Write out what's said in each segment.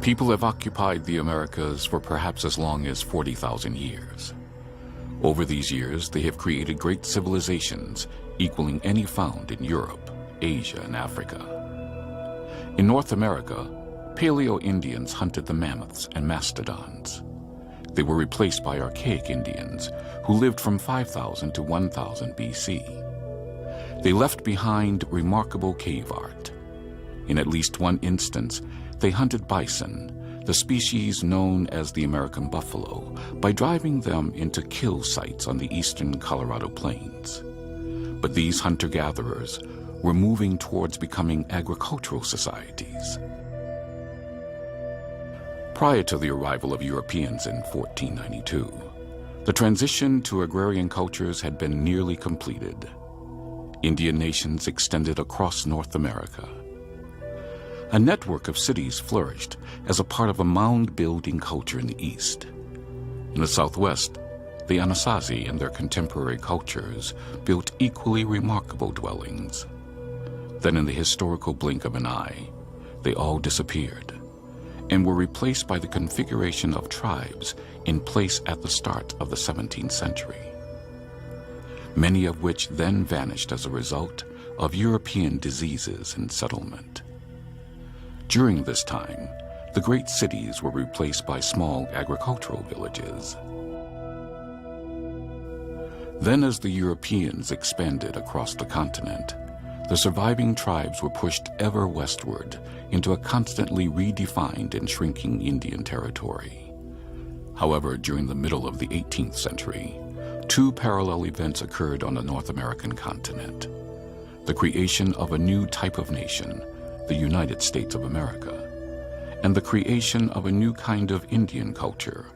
People have occupied the Americas for perhaps as long as 40,000 years. Over these years, they have created great civilizations equaling any found in Europe, Asia, and Africa. In North America, Paleo-Indians hunted the mammoths and mastodons. They were replaced by archaic Indians who lived from 5000 to 1000 BC. They left behind remarkable cave art. In at least one instance, they hunted bison, the species known as the American buffalo, by driving them into kill sites on the eastern Colorado plains. But these hunter-gatherers were moving towards becoming agricultural societies. Prior to the arrival of Europeans in 1492, the transition to agrarian cultures had been nearly completed. Indian nations extended across North America. A network of cities flourished as a part of a mound-building culture in the east. In the southwest, the Anasazi and their contemporary cultures built equally remarkable dwellings. Then in the historical blink of an eye, they all disappeared and were replaced by the configuration of tribes in place at the start of the 17th century, many of which then vanished as a result of European diseases and settlement. During this time, the great cities were replaced by small agricultural villages. Then as the Europeans expanded across the continent, the surviving tribes were pushed ever westward into a constantly redefined and shrinking Indian territory. However, during the middle of the 18th century, two parallel events occurred on the North American continent: the creation of a new type of nation, the United States of America, and the creation of a new kind of Indian culture,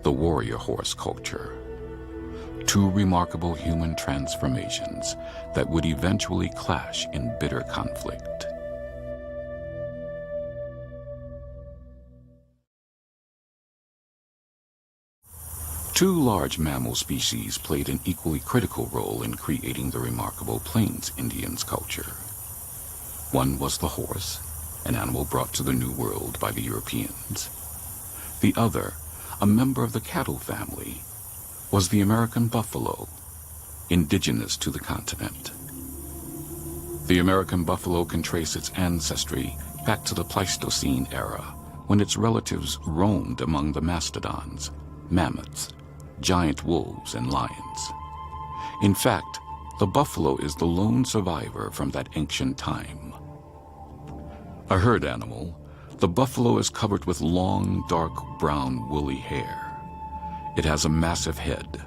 the warrior horse culture. Two remarkable human transformations that would eventually clash in bitter conflict. Two large mammal species played an equally critical role in creating the remarkable Plains Indians culture. One was the horse, an animal brought to the New World by the Europeans. The other, a member of the cattle family, was the American buffalo, indigenous to the continent. The American buffalo can trace its ancestry back to the Pleistocene era, when its relatives roamed among the mastodons, mammoths, giant wolves, and lions. In fact, the buffalo is the lone survivor from that ancient time. A herd animal, the buffalo is covered with long, dark brown, woolly hair. It has a massive head,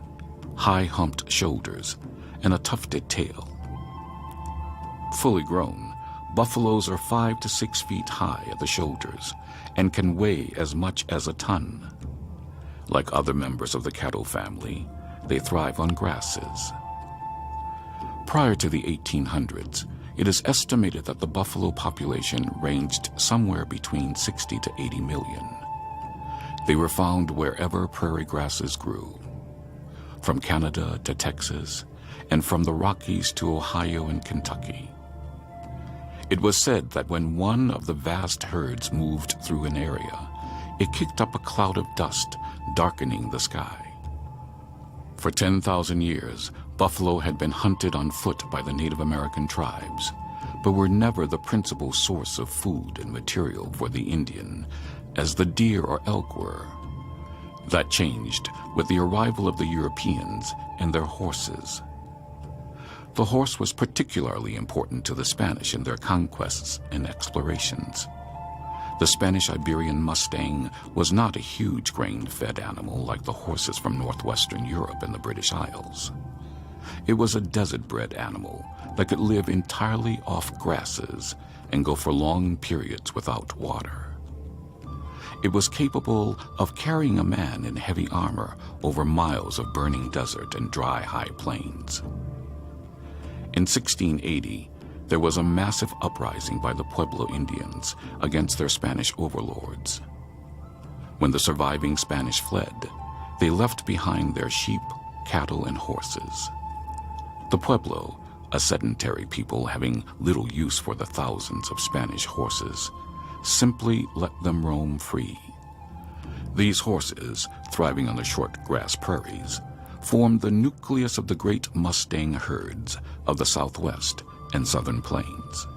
high humped shoulders, and a tufted tail. Fully grown, buffaloes are 5 to 6 feet high at the shoulders and can weigh as much as a ton. Like other members of the cattle family, they thrive on grasses. Prior to the 1800s, it is estimated that the buffalo population ranged somewhere between 60 to 80 million. They were found wherever prairie grasses grew, from Canada to Texas, and from the Rockies to Ohio and Kentucky. It was said that when one of the vast herds moved through an area, it kicked up a cloud of dust, darkening the sky. For 10,000 years, buffalo had been hunted on foot by the Native American tribes, but were never the principal source of food and material for the Indian, as the deer or elk were. That changed with the arrival of the Europeans and their horses. The horse was particularly important to the Spanish in their conquests and explorations. The Spanish-Iberian Mustang was not a huge grain-fed animal like the horses from northwestern Europe and the British Isles. It was a desert-bred animal that could live entirely off grasses and go for long periods without water. It was capable of carrying a man in heavy armor over miles of burning desert and dry high plains. In 1680, there was a massive uprising by the Pueblo Indians against their Spanish overlords. When the surviving Spanish fled, they left behind their sheep, cattle, and horses. The Pueblo, a sedentary people having little use for the thousands of Spanish horses, simply let them roam free. These horses, thriving on the short grass prairies, formed the nucleus of the great Mustang herds of the Southwest and Southern Plains.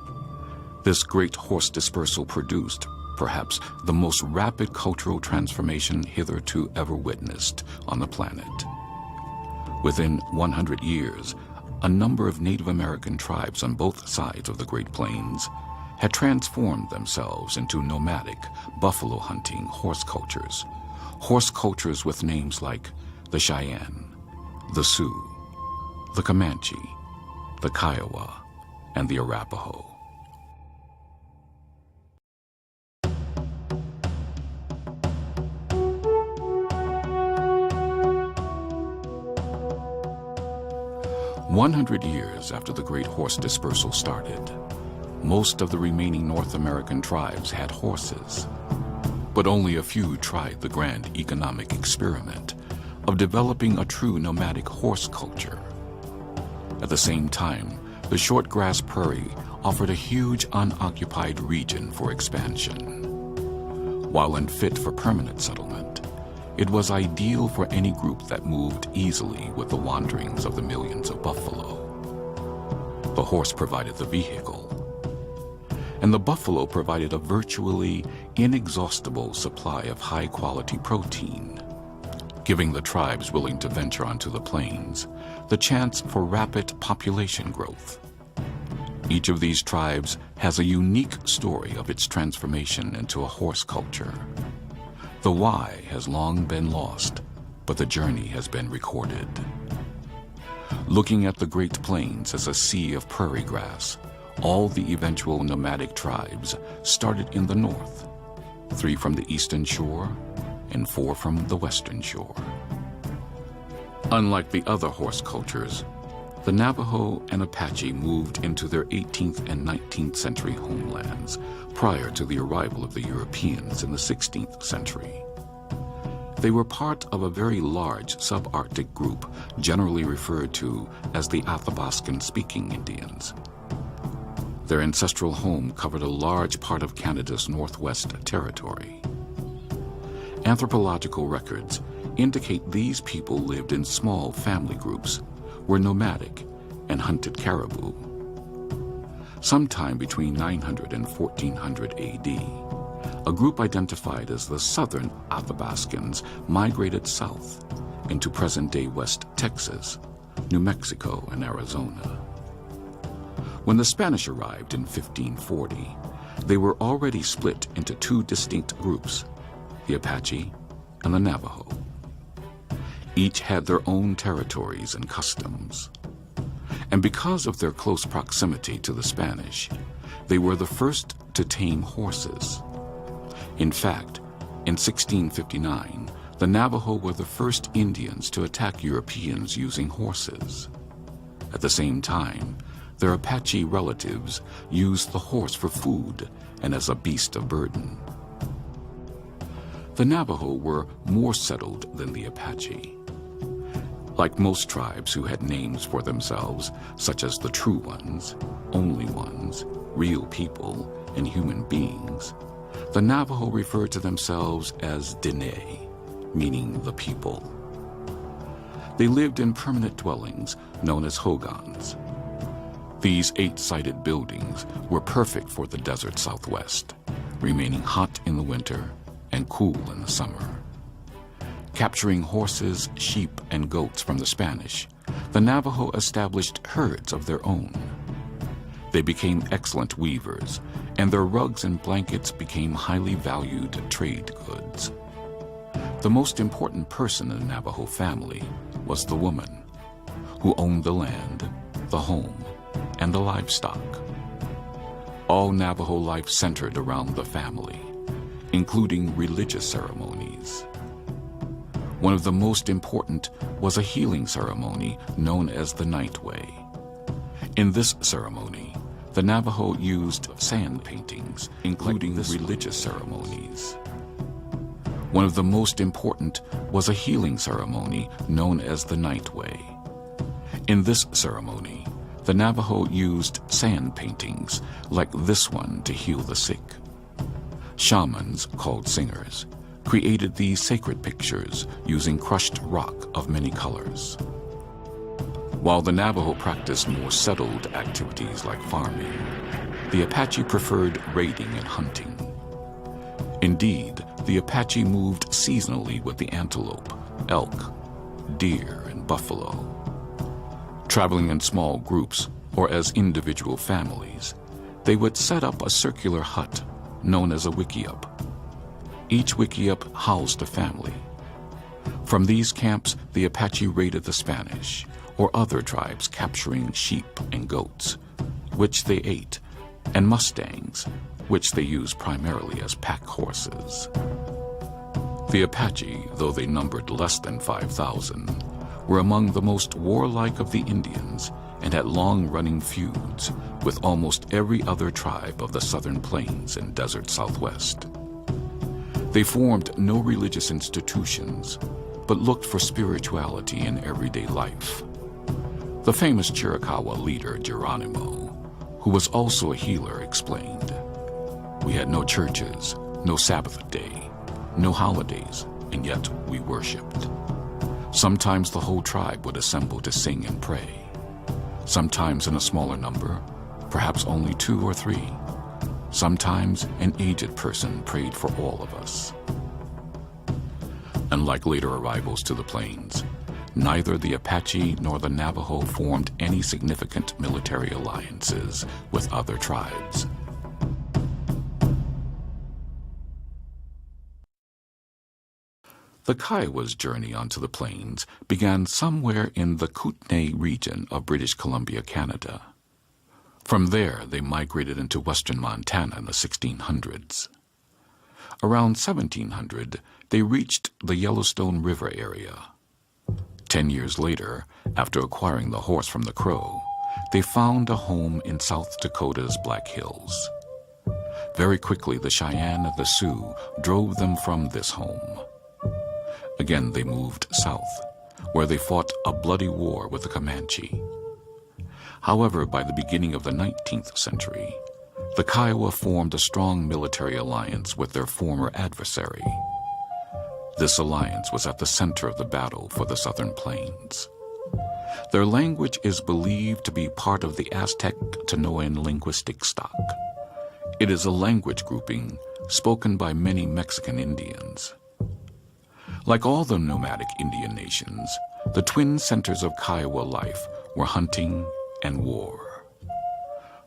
This great horse dispersal produced perhaps the most rapid cultural transformation hitherto ever witnessed on the planet. Within 100 years, a number of Native American tribes on both sides of the Great Plains had transformed themselves into nomadic, buffalo-hunting horse cultures with names like the Cheyenne, the Sioux, the Comanche, the Kiowa, and the Arapaho. "100 years after the great horse dispersal started, most of the remaining North American tribes had horses, but only a few tried the grand economic experiment of developing a true nomadic horse culture. At the same time, the short grass prairie offered a huge unoccupied region for expansion. While unfit for permanent settlement, it was ideal for any group that moved easily with the wanderings of the millions of buffalo. The horse provided the vehicle, and the buffalo provided a virtually inexhaustible supply of high-quality protein, giving the tribes willing to venture onto the plains the chance for rapid population growth. Each of these tribes has a unique story of its transformation into a horse culture. The why has long been lost, but the journey has been recorded. Looking at the Great Plains as a sea of prairie grass, all the eventual nomadic tribes started in the north, 3 from the eastern shore and 4 from the western shore. Unlike the other horse cultures, the Navajo and Apache moved into their 18th and 19th century homelands prior to the arrival of the Europeans in the 16th century. They were part of a very large subarctic group generally referred to as the Athabascan-speaking Indians. Their ancestral home covered a large part of Canada's Northwest Territory. Anthropological records indicate these people lived in small family groups, were nomadic, and hunted caribou. Sometime between 900 and 1400 AD, a group identified as the Southern Athabascans migrated south into present-day West Texas, New Mexico, and Arizona. When the Spanish arrived in 1540, they were already split into 2 distinct groups, the Apache and the Navajo. Each had their own territories and customs. And because of their close proximity to the Spanish, they were the first to tame horses. In fact, in 1659, the Navajo were the first Indians to attack Europeans using horses. At the same time, their Apache relatives used the horse for food and as a beast of burden. The Navajo were more settled than the Apache. Like most tribes who had names for themselves, such as the True Ones, Only Ones, Real People, and Human Beings, the Navajo referred to themselves as Diné, meaning the people. They lived in permanent dwellings known as hogans. These 8-sided buildings were perfect for the desert Southwest, remaining hot in the winter and cool in the summer. Capturing horses, sheep, and goats from the Spanish, the Navajo established herds of their own. They became excellent weavers, and their rugs and blankets became highly valued trade goods. The most important person in the Navajo family was the woman, who owned the land, the home, and the livestock. All Navajo life centered around the family, including religious ceremonies. One of the most important was a healing ceremony known as the Night Way. In this ceremony, the Navajo used sand paintings, including the religious ceremonies. One of the most important was a healing ceremony known as the Night Way. In this ceremony, the Navajo used sand paintings like this one to heal the sick. Shamans, called singers, created these sacred pictures using crushed rock of many colors. While the Navajo practiced more settled activities like farming, the Apache preferred raiding and hunting. Indeed, the Apache moved seasonally with the antelope, elk, deer, and buffalo. Traveling in small groups or as individual families, they would set up a circular hut known as a wickiup. Each wickiup housed a family. From these camps, the Apache raided the Spanish or other tribes, capturing sheep and goats, which they ate, and mustangs, which they used primarily as pack horses. The Apache, though they numbered less than 5,000, were among the most warlike of the Indians and had long-running feuds with almost every other tribe of the southern plains and desert Southwest. They formed no religious institutions, but looked for spirituality in everyday life. The famous Chiricahua leader, Geronimo, who was also a healer, explained, "We had no churches, no Sabbath day, no holidays, and yet we worshipped. Sometimes the whole tribe would assemble to sing and pray. Sometimes in a smaller number, perhaps only 2 or 3. Sometimes an aged person prayed for all of us." Unlike later arrivals to the plains, neither the Apache nor the Navajo formed any significant military alliances with other tribes. The Kiowas' journey onto the plains began somewhere in the Kootenay region of British Columbia, Canada. From there, they migrated into western Montana in the 1600s. Around 1700, they reached the Yellowstone River area. 10 years later, after acquiring the horse from the Crow, they found a home in South Dakota's Black Hills. Very quickly, the Cheyenne and the Sioux drove them from this home. Again, they moved south, where they fought a bloody war with the Comanche. However, by the beginning of the 19th century, the Kiowa formed a strong military alliance with their former adversary. This alliance was at the center of the battle for the southern plains. Their language is believed to be part of the Aztec-Tanoan linguistic stock. It is a language grouping spoken by many Mexican Indians. Like all the nomadic Indian nations, the twin centers of Kiowa life were hunting and war.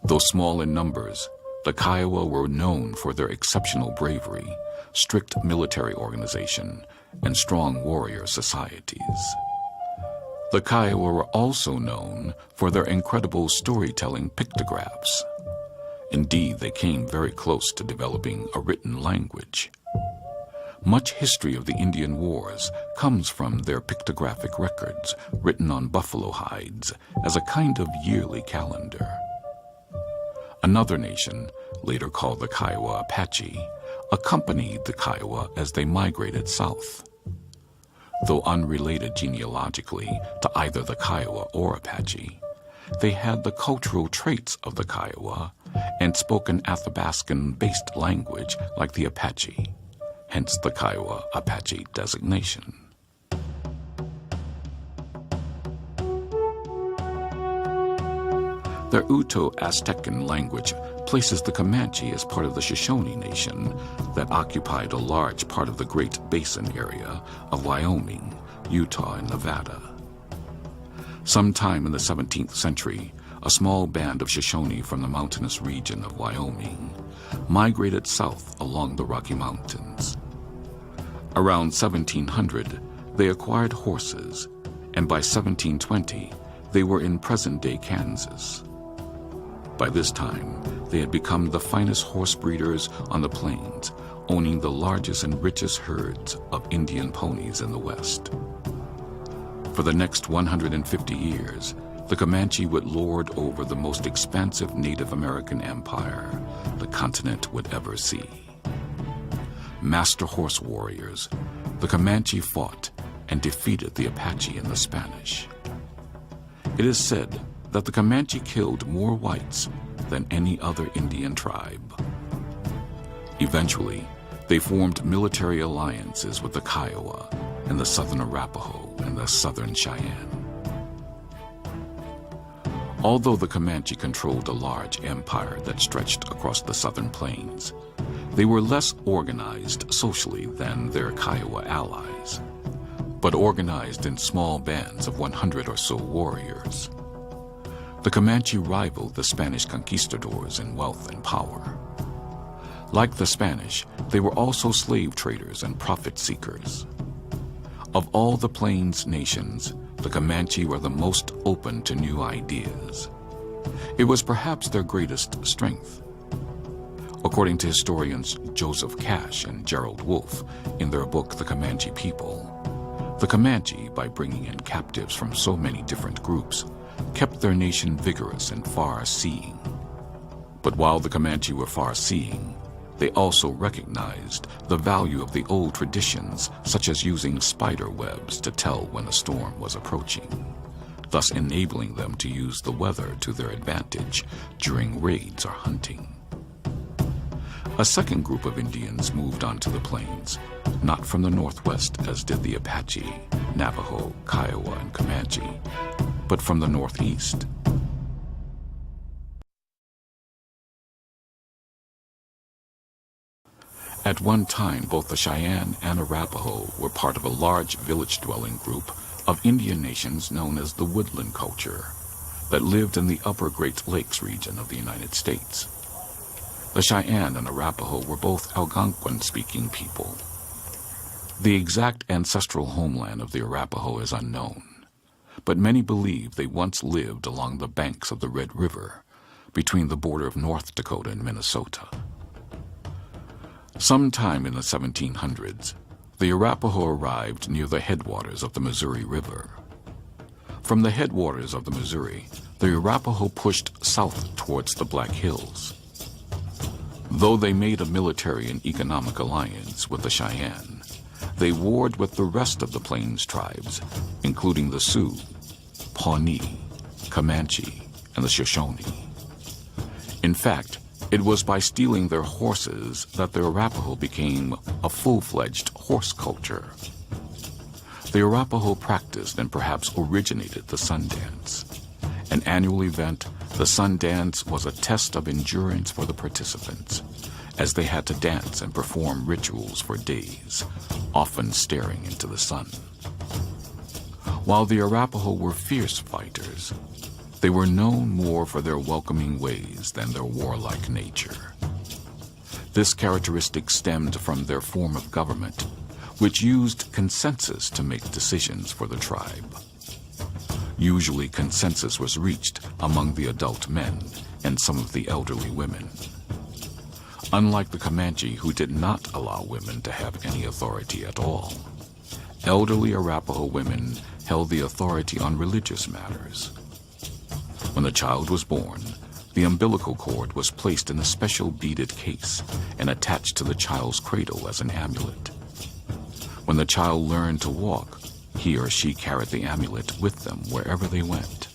Though small in numbers, the Kiowa were known for their exceptional bravery, strict military organization, and strong warrior societies. The Kiowa were also known for their incredible storytelling pictographs. Indeed, they came very close to developing a written language. Much history of the Indian Wars comes from their pictographic records written on buffalo hides as a kind of yearly calendar. Another nation, later called the Kiowa Apache, accompanied the Kiowa as they migrated south. Though unrelated genealogically to either the Kiowa or Apache, they had the cultural traits of the Kiowa and spoke an Athabascan-based language like the Apache, hence the Kiowa Apache designation. Their Uto-Aztecan language places the Comanche as part of the Shoshone Nation that occupied a large part of the Great Basin area of Wyoming, Utah, and Nevada. Sometime in the 17th century, a small band of Shoshone from the mountainous region of Wyoming migrated south along the Rocky Mountains. Around 1700, they acquired horses, and by 1720, they were in present-day Kansas. By this time, they had become the finest horse breeders on the plains, owning the largest and richest herds of Indian ponies in the West. For the next 150 years, the Comanche would lord over the most expansive Native American empire the continent would ever see. Master horse warriors, the Comanche fought and defeated the Apache and the Spanish. It is said that the Comanche killed more whites than any other Indian tribe. Eventually, they formed military alliances with the Kiowa and the Southern Arapaho and the Southern Cheyenne. Although the Comanche controlled a large empire that stretched across the southern plains, they were less organized socially than their Kiowa allies, but organized in small bands of 100 or so warriors. The Comanche rivaled the Spanish conquistadors in wealth and power. Like the Spanish, they were also slave traders and profit seekers. Of all the Plains nations, the Comanche were the most open to new ideas. It was perhaps their greatest strength. According to historians Joseph Cash and Gerald Wolfe in their book The Comanche People, the Comanche, by bringing in captives from so many different groups, kept their nation vigorous and far-seeing. But while the Comanche were far-seeing, they also recognized the value of the old traditions, such as using spider webs to tell when a storm was approaching, thus enabling them to use the weather to their advantage during raids or hunting. A second group of Indians moved onto the plains, not from the northwest as did the Apache, Navajo, Kiowa, and Comanche, but from the northeast. At one time, both the Cheyenne and Arapaho were part of a large village-dwelling group of Indian nations known as the woodland culture that lived in the upper Great Lakes region of the United States. The Cheyenne and Arapaho were both Algonquin-speaking people. The exact ancestral homeland of the Arapaho is unknown, but many believe they once lived along the banks of the Red River between the border of North Dakota and Minnesota. Sometime in the 1700s, the Arapaho arrived near the headwaters of the Missouri River. From the headwaters of the Missouri, the Arapaho pushed south towards the Black Hills. Though they made a military and economic alliance with the Cheyenne, they warred with the rest of the Plains tribes, including the Sioux, Pawnee, Comanche, and the Shoshone. In fact, it was by stealing their horses that the Arapaho became a full-fledged horse culture. The Arapaho practiced and perhaps originated the sun dance. An annual event, the sun dance was a test of endurance for the participants, as they had to dance and perform rituals for days, often staring into the sun. While the Arapaho were fierce fighters, they were known more for their welcoming ways than their warlike nature. This characteristic stemmed from their form of government, which used consensus to make decisions for the tribe. Usually consensus was reached among the adult men and some of the elderly women. Unlike the Comanche, who did not allow women to have any authority at all, elderly Arapaho women held the authority on religious matters. When a child was born, the umbilical cord was placed in a special beaded case and attached to the child's cradle as an amulet. When the child learned to walk, he or she carried the amulet with them wherever they went.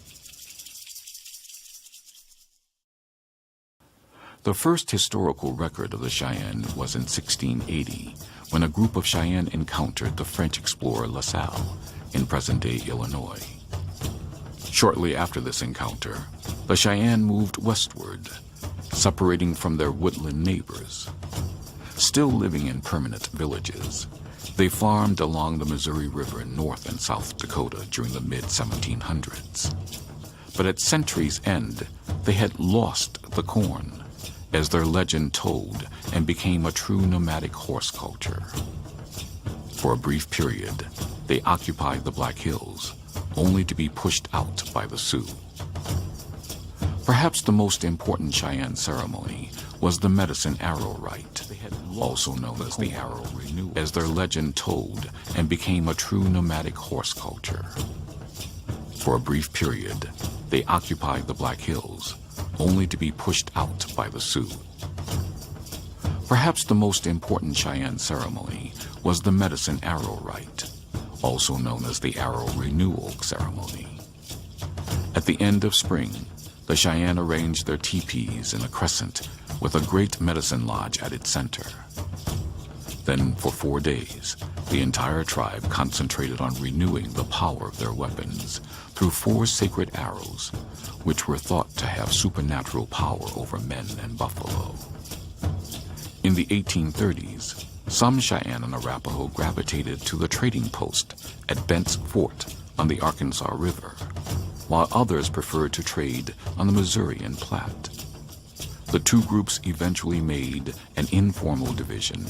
The first historical record of the Cheyenne was in 1680, when a group of Cheyenne encountered the French explorer La Salle in present-day Illinois. Shortly after this encounter, the Cheyenne moved westward, separating from their woodland neighbors. Still living in permanent villages, they farmed along the Missouri River in North and South Dakota during the mid-1700s. But at century's end, they had lost the corn, as their legend told, and became a true nomadic horse culture. For a brief period, they occupied the Black Hills, only to be pushed out by the Sioux. Perhaps the most important Cheyenne ceremony was the medicine arrow rite, also known as the arrow renewal, as their legend told, and became a true nomadic horse culture. For a brief period, they occupied the Black Hills, only to be pushed out by the Sioux. Perhaps the most important Cheyenne ceremony was the medicine arrow rite, also known as the arrow renewal ceremony. At the end of spring, The Cheyenne arranged their teepees in a crescent with a great medicine lodge at its center. Then, for 4 days, the entire tribe concentrated on renewing the power of their weapons through 4 sacred arrows, which were thought to have supernatural power over men and buffalo. In the 1830s, some Cheyenne and Arapaho gravitated to the trading post at Bent's Fort on the Arkansas River, while others preferred to trade on the Missouri and Platte. The two groups eventually made an informal division.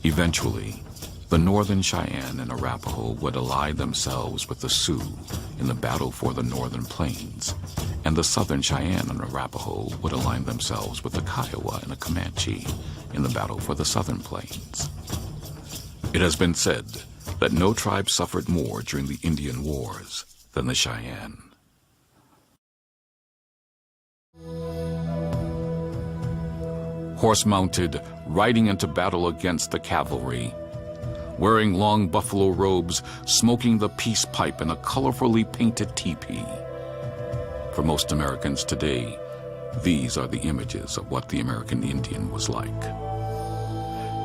Eventually, the Northern Cheyenne and Arapaho would ally themselves with the Sioux in the battle for the Northern Plains, and the Southern Cheyenne and Arapaho would align themselves with the Kiowa and the Comanche in the battle for the Southern Plains. It has been said that no tribe suffered more during the Indian Wars than the Cheyenne. Horse-mounted, riding into battle against the cavalry, wearing long buffalo robes, smoking the peace pipe in a colorfully painted teepee. For most Americans today, these are the images of what the American Indian was like.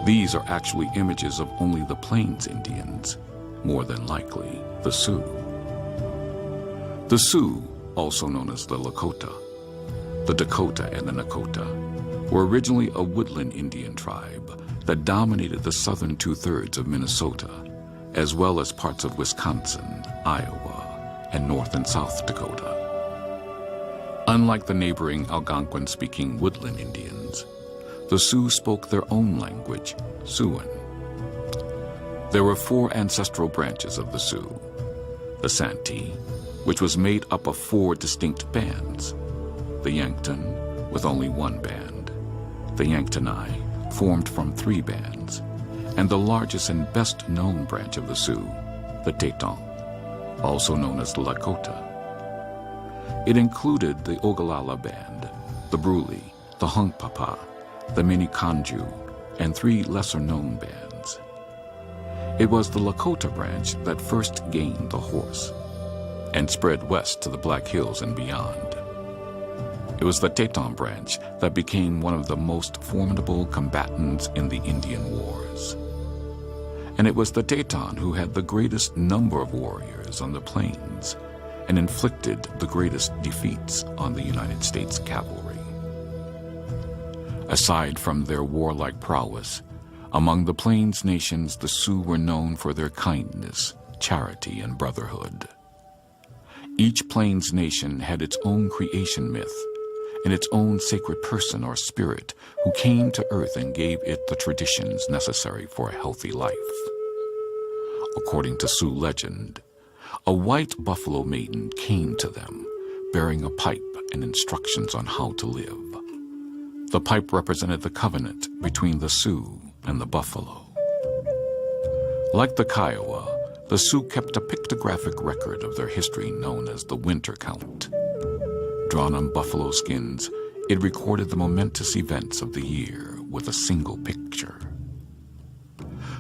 These are actually images of only the Plains Indians, more than likely the Sioux. The Sioux, also known as the Lakota, the Dakota and the Nakota, were originally a woodland Indian tribe that dominated the southern 2/3 of Minnesota, as well as parts of Wisconsin, Iowa, and North and South Dakota. Unlike the neighboring Algonquin-speaking woodland Indians, the Sioux spoke their own language, Siouan. There were 4 ancestral branches of the Sioux: the Santee, which was made up of 4 distinct bands; the Yankton, with only 1 band; the Yanktoni, formed from 3 bands; and the largest and best-known branch of the Sioux, the Teton, also known as the Lakota. It included the Ogallala Band, the Brule, the Hunkpapa, the Miniconjou, and 3 lesser-known bands. It was the Lakota branch that first gained the horse and spread west to the Black Hills and beyond. It was the Teton branch that became one of the most formidable combatants in the Indian Wars. And it was the Teton who had the greatest number of warriors on the plains and inflicted the greatest defeats on the United States cavalry. Aside from their warlike prowess, among the Plains nations the Sioux were known for their kindness, charity, and brotherhood. Each Plains nation had its own creation myth and its own sacred person or spirit who came to earth and gave it the traditions necessary for a healthy life. According to Sioux legend, a white buffalo maiden came to them bearing a pipe and instructions on how to live. The pipe represented the covenant between the Sioux and the buffalo. Like the Kiowa, the Sioux kept a pictographic record of their history known as the Winter Count. Drawn on buffalo skins, it recorded the momentous events of the year with a single picture.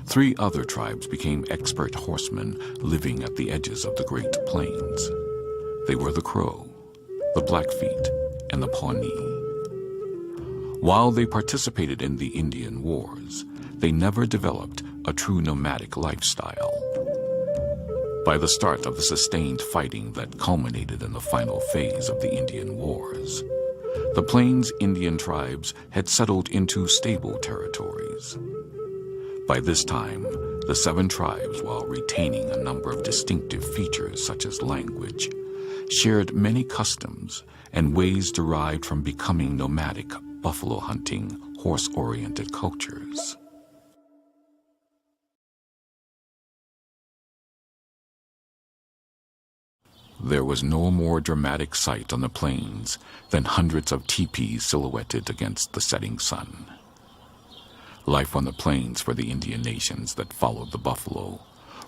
3 other tribes became expert horsemen living at the edges of the Great Plains. They were the Crow, the Blackfeet, and the Pawnee. While they participated in the Indian Wars, they never developed a true nomadic lifestyle. By the start of the sustained fighting that culminated in the final phase of the Indian Wars, the Plains Indian tribes had settled into stable territories. By this time, the 7 tribes, while retaining a number of distinctive features such as language, shared many customs and ways derived from becoming nomadic, buffalo-hunting, horse-oriented cultures. There was no more dramatic sight on the plains than hundreds of teepees silhouetted against the setting sun. Life on the plains for the Indian nations that followed the buffalo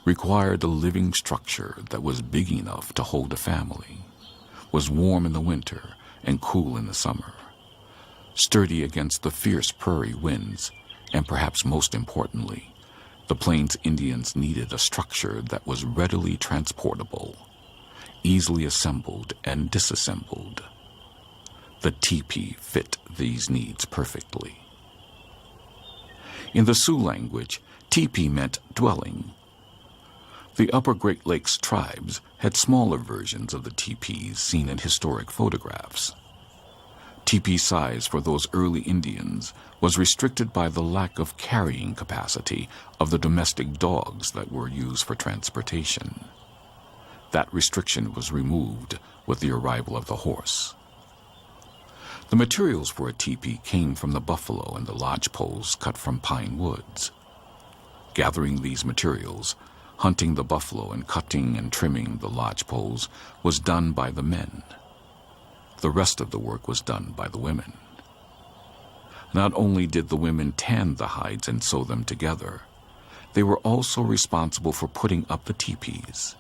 required a living structure that was big enough to hold a family, was warm in the winter and cool in the summer, sturdy against the fierce prairie winds, and perhaps most importantly, the Plains Indians needed a structure that was readily transportable. easily assembled and disassembled. The teepee fit these needs perfectly. In the Sioux language, teepee meant dwelling. The Upper Great Lakes tribes had smaller versions of the teepees seen in historic photographs. Teepee size for those early Indians was restricted by the lack of carrying capacity of the domestic dogs that were used for transportation. That restriction was removed with the arrival of the horse. The materials for a teepee came from the buffalo and the lodge poles cut from pine woods. Gathering these materials, hunting the buffalo, and cutting and trimming the lodge poles was done by the men. The rest of the work was done by the women. Not only did the women tan the hides and sew them together, they were also responsible for putting up the teepees.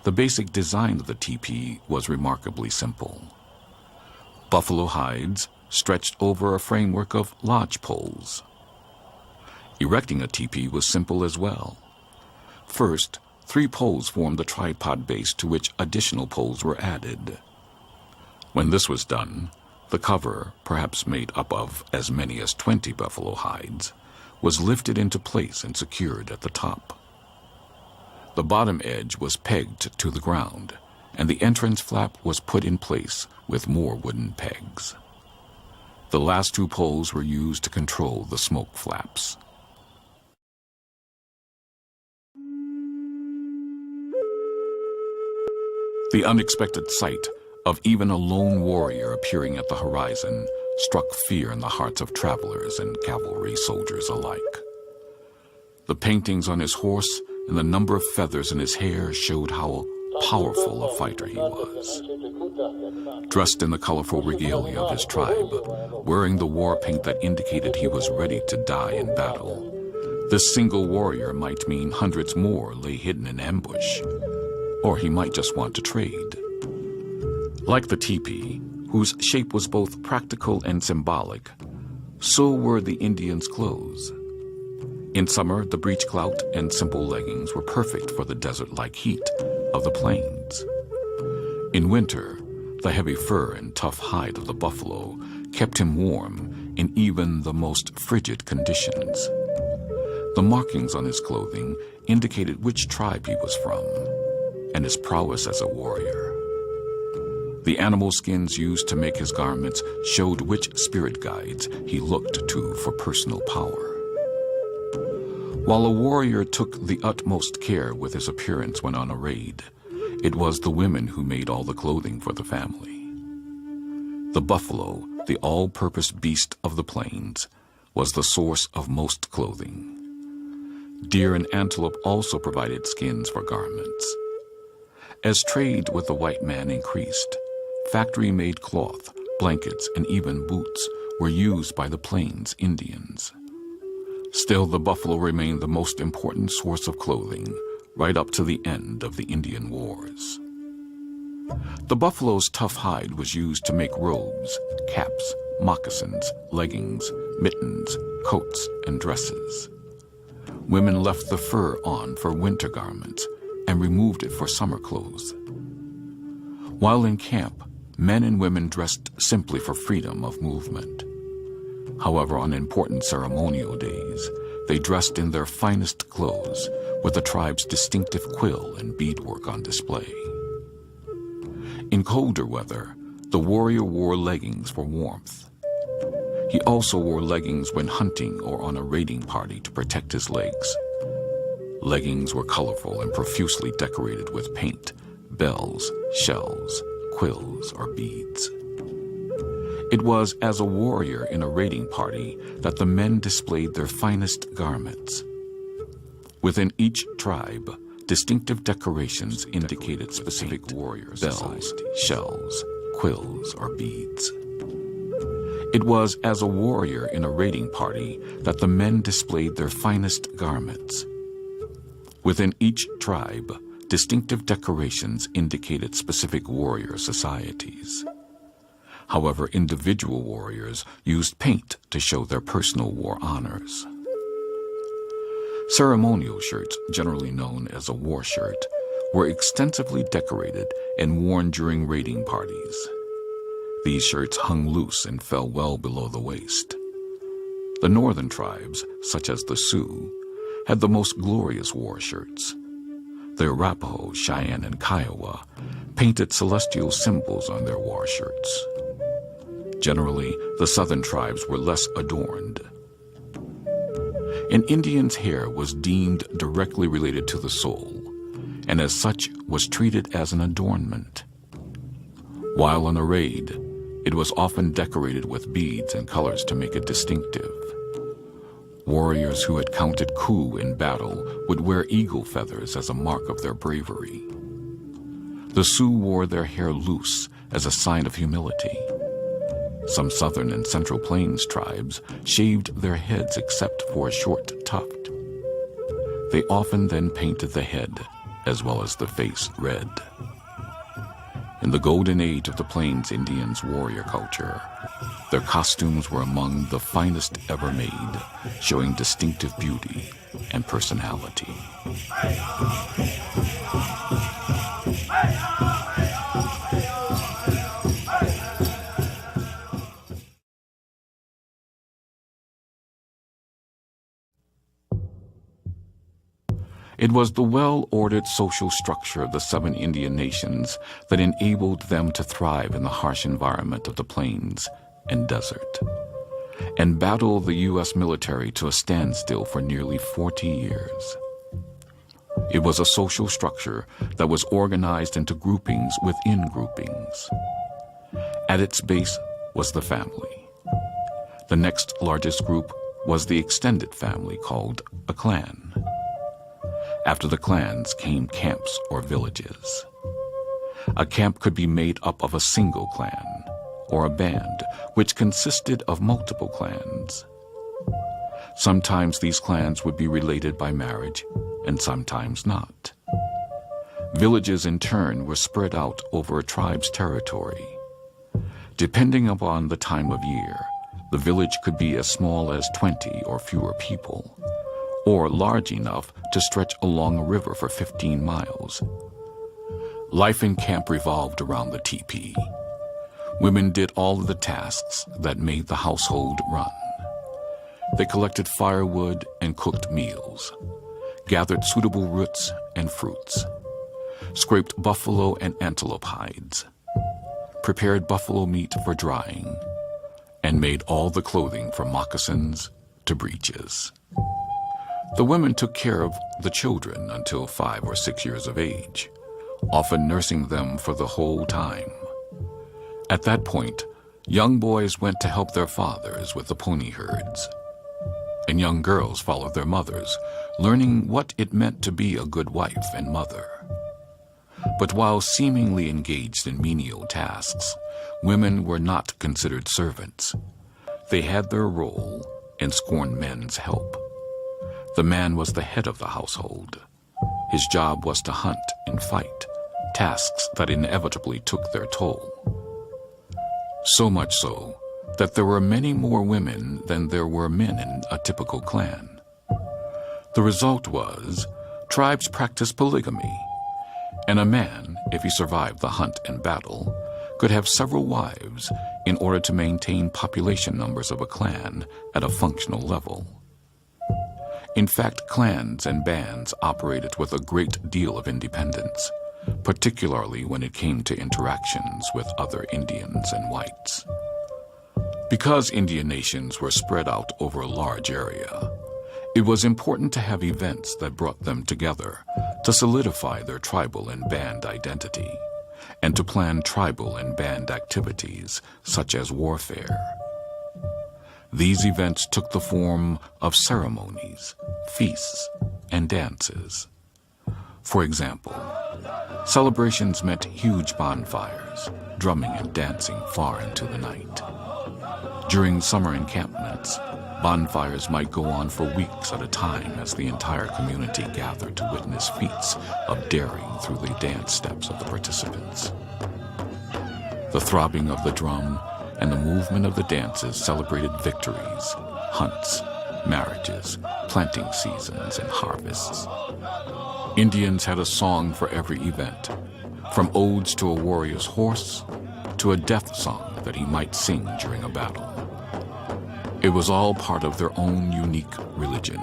The basic design of the teepee was remarkably simple. Buffalo hides stretched over a framework of lodge poles. Erecting a teepee was simple as well. First, 3 poles formed the tripod base to which additional poles were added. When this was done, the cover, perhaps made up of as many as 20 buffalo hides, was lifted into place and secured at the top. The bottom edge was pegged to the ground, and the entrance flap was put in place with more wooden pegs. The last 2 poles were used to control the smoke flaps. The unexpected sight of even a lone warrior appearing at the horizon struck fear in the hearts of travelers and cavalry soldiers alike. The paintings on his horse and the number of feathers in his hair showed how powerful a fighter he was. Dressed in the colorful regalia of his tribe, wearing the war paint that indicated he was ready to die in battle, this single warrior might mean hundreds more lay hidden in ambush, or he might just want to trade. Like the teepee, whose shape was both practical and symbolic, so were the Indians' clothes. In summer, the breechclout and simple leggings were perfect for the desert-like heat of the plains. In winter, the heavy fur and tough hide of the buffalo kept him warm in even the most frigid conditions. The markings on his clothing indicated which tribe he was from and his prowess as a warrior. The animal skins used to make his garments showed which spirit guides he looked to for personal power. While a warrior took the utmost care with his appearance when on a raid, it was the women who made all the clothing for the family. The buffalo, the all-purpose beast of the plains, was the source of most clothing. Deer and antelope also provided skins for garments. As trade with the white man increased, factory-made cloth, blankets, and even boots were used by the Plains Indians. Still, the buffalo remained the most important source of clothing right up to the end of the Indian Wars. The buffalo's tough hide was used to make robes, caps, moccasins, leggings, mittens, coats, and dresses. Women left the fur on for winter garments and removed it for summer clothes. While in camp, men and women dressed simply for freedom of movement. However, on important ceremonial days, they dressed in their finest clothes with the tribe's distinctive quill and beadwork on display. In colder weather, the warrior wore leggings for warmth. He also wore leggings when hunting or on a raiding party to protect his legs. Leggings were colorful and profusely decorated with paint, bells, shells, quills, or beads. It was as a warrior in a raiding party that the men displayed their finest garments. Within each tribe, distinctive decorations indicated specific warriors' bells, shells, quills, or beads. It was as a warrior in a raiding party that the men displayed their finest garments. Within each tribe, distinctive decorations indicated specific warrior societies. However, individual warriors used paint to show their personal war honors. Ceremonial shirts, generally known as a war shirt, were extensively decorated and worn during raiding parties. These shirts hung loose and fell well below the waist. The northern tribes, such as the Sioux, had the most glorious war shirts. The Arapaho, Cheyenne, and Kiowa painted celestial symbols on their war shirts. Generally, the southern tribes were less adorned. An Indian's hair was deemed directly related to the soul, and as such was treated as an adornment. While on a raid, it was often decorated with beads and colors to make it distinctive. Warriors who had counted coup in battle would wear eagle feathers as a mark of their bravery. The Sioux wore their hair loose as a sign of humility. Some southern and central plains tribes shaved their heads except for a short tuft. They often then painted the head as well as the face red. In the golden age of the Plains Indians' warrior culture, their costumes were among the finest ever made, showing distinctive beauty and personality. It was the well-ordered social structure of the 7 Indian nations that enabled them to thrive in the harsh environment of the plains and desert, and battle the U.S. military to a standstill for nearly 40 years. It was a social structure that was organized into groupings within groupings. At its base was the family. The next largest group was the extended family, called a clan. After the clans came camps or villages. A camp could be made up of a single clan, or a band, which consisted of multiple clans. Sometimes these clans would be related by marriage, and sometimes not. Villages, in turn, were spread out over a tribe's territory. Depending upon the time of year, the village could be as small as 20 or fewer people, or large enough to stretch along a river for 15 miles. Life in camp revolved around the teepee. Women did all of the tasks that made the household run. They collected firewood and cooked meals, gathered suitable roots and fruits, scraped buffalo and antelope hides, prepared buffalo meat for drying, and made all the clothing from moccasins to breeches. The women took care of the children until 5 or 6 years of age, often nursing them for the whole time. At that point, young boys went to help their fathers with the pony herds, and young girls followed their mothers, learning what it meant to be a good wife and mother. But while seemingly engaged in menial tasks, women were not considered servants. They had their role and scorned men's help. The man was the head of the household. His job was to hunt and fight, tasks that inevitably took their toll. So much so that there were many more women than there were men in a typical clan. The result was tribes practiced polygamy, and a man, if he survived the hunt and battle, could have several wives in order to maintain population numbers of a clan at a functional level. In fact, clans and bands operated with a great deal of independence, particularly when it came to interactions with other Indians and whites. Because Indian nations were spread out over a large area, it was important to have events that brought them together to solidify their tribal and band identity, and to plan tribal and band activities such as warfare. These events took the form of ceremonies, feasts, and dances. For example, celebrations meant huge bonfires, drumming and dancing far into the night. During summer encampments, bonfires might go on for weeks at a time as the entire community gathered to witness feats of daring through the dance steps of the participants. The throbbing of the drum and the movement of the dances celebrated victories, hunts, marriages, planting seasons, and harvests. Indians had a song for every event, from odes to a warrior's horse to a death song that he might sing during a battle. It was all part of their own unique religion.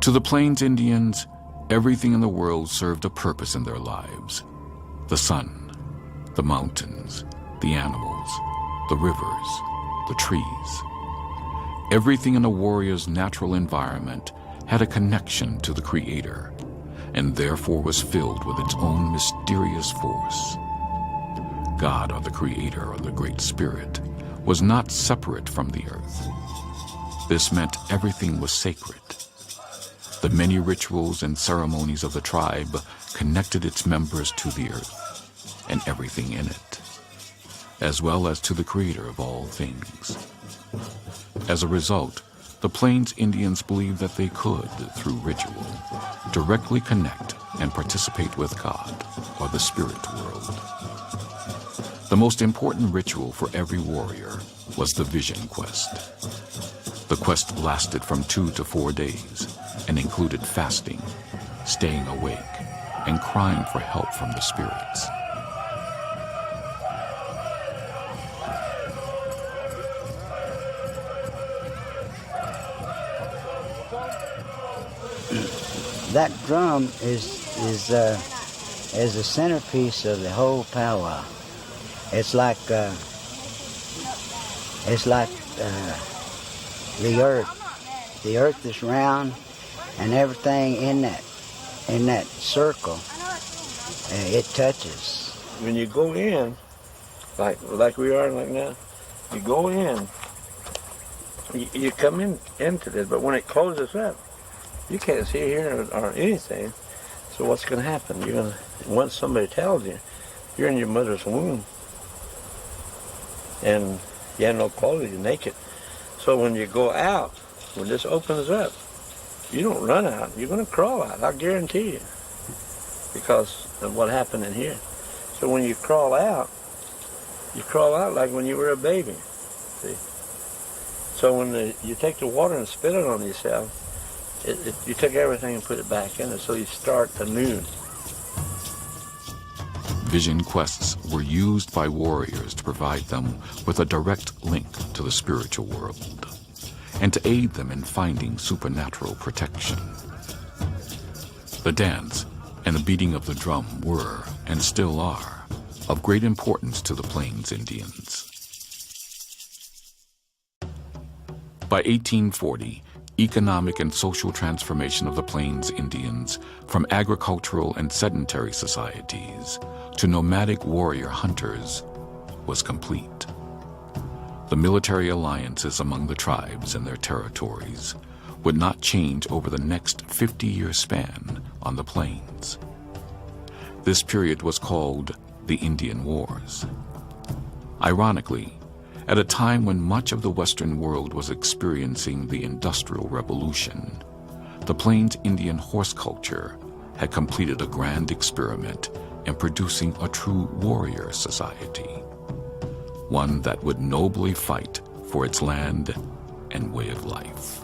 To the Plains Indians, everything in the world served a purpose in their lives. The sun, the mountains, the animals, the rivers, the trees. Everything in a warrior's natural environment had a connection to the Creator, and therefore was filled with its own mysterious force. God, or the Creator, or the Great Spirit, was not separate from the earth. This meant everything was sacred. The many rituals and ceremonies of the tribe connected its members to the earth and everything in it, as well as to the Creator of all things. As a result, the Plains Indians believed that they could, through ritual, directly connect and participate with God, or the spirit world. The most important ritual for every warrior was the vision quest. The quest lasted from 2 to 4 days and included fasting, staying awake, and crying for help from the spirits. That drum is the centerpiece of the whole powwow. It's like the earth. The earth is round, and everything in that circle, it touches. When you go in, like we are like now, you go in, you come into this, but when it closes up, you can't see here or anything. So what's going to happen? You're going to, once somebody tells you, you're in your mother's womb, and you have no clothes, you're naked. So when you go out, when this opens up, you don't run out, you're going to crawl out, I guarantee you, because of what happened in here. So when you crawl out like when you were a baby, see? So when you take the water and spit it on yourself, you took everything and put it back in it, so you start anew. Vision quests were used by warriors to provide them with a direct link to the spiritual world, and to aid them in finding supernatural protection. The dance and the beating of the drum were, and still are, of great importance to the Plains Indians. By 1840, economic and social transformation of the Plains Indians from agricultural and sedentary societies to nomadic warrior hunters was complete. The military alliances among the tribes and their territories would not change over the next 50-year span on the plains. This period was called the Indian Wars. Ironically, at a time when much of the Western world was experiencing the Industrial Revolution, the Plains Indian horse culture had completed a grand experiment in producing a true warrior society, one that would nobly fight for its land and way of life.